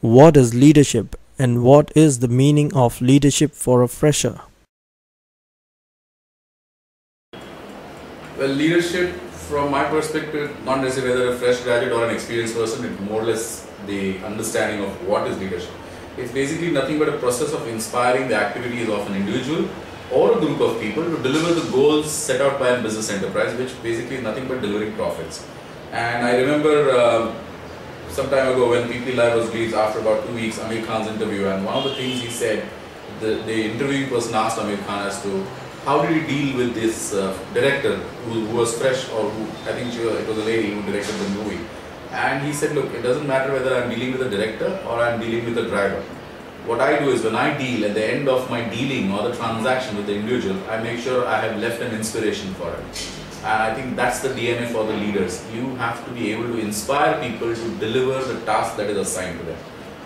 What is leadership and what is the meaning of leadership for a fresher? Well, leadership, from my perspective, not necessarily whether a fresh graduate or an experienced person, it's more or less the understanding of what is leadership. It's basically nothing but a process of inspiring the activities of an individual or a group of people to deliver the goals set out by a business enterprise, which basically is nothing but delivering profits. And I remember some time ago when PP Live was released, after about 2 weeks, Aamir Khan's interview, and one of the things he said, the interviewing person asked Aamir Khan as to how did he deal with this director who was fresh, or who, I think it was a lady who directed the movie. And he said, look, it doesn't matter whether I'm dealing with a director or I'm dealing with a driver. What I do is when I deal, at the end of my dealing or the transaction with the individual, I make sure I have left an inspiration for him. And I think that's the DNA for the leaders. You have to be able to inspire people to deliver the task that is assigned to them,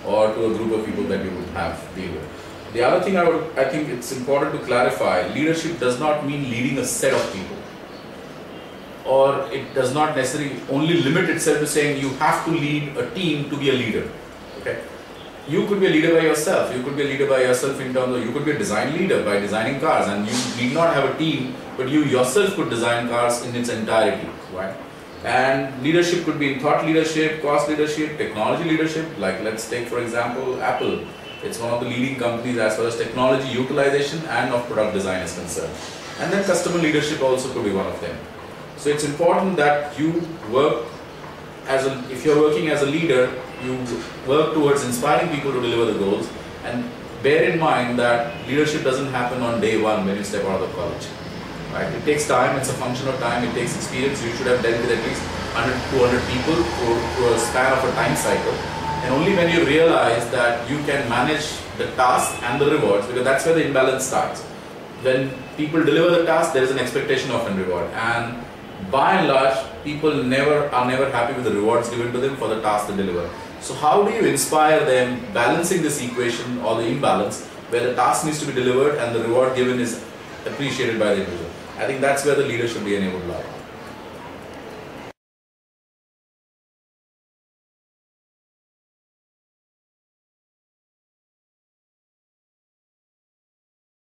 or to a group of people that you would have deal with. The other thing I think it's important to clarify, leadership does not mean leading a set of people. Or it does not necessarily only limit itself to saying you have to lead a team to be a leader. Okay? You could be a leader by yourself. You could be a leader by yourself in terms of, you could be a design leader by designing cars, and you need not have a team, but you yourself could design cars in its entirety. Right? And leadership could be in thought leadership, cost leadership, technology leadership. Like let's take for example Apple. It's one of the leading companies as far as technology utilization and of product design is concerned. And then customer leadership also could be one of them. So it's important that you work if you're working as a leader, you work towards inspiring people to deliver the goals, and bear in mind that leadership doesn't happen on day one when you step out of college. Right? It takes time, it's a function of time, it takes experience. You should have dealt with at least 100, 200 people through a span of a time cycle. And only when you realize that you can manage the task and the rewards, because that's where the imbalance starts. When people deliver the task, there is an expectation of a reward. And by and large, people are never happy with the rewards given to them for the task they deliver. So how do you inspire them balancing this equation or the imbalance where the task needs to be delivered and the reward given is appreciated by the individual? I think that's where the leader should be enabled by.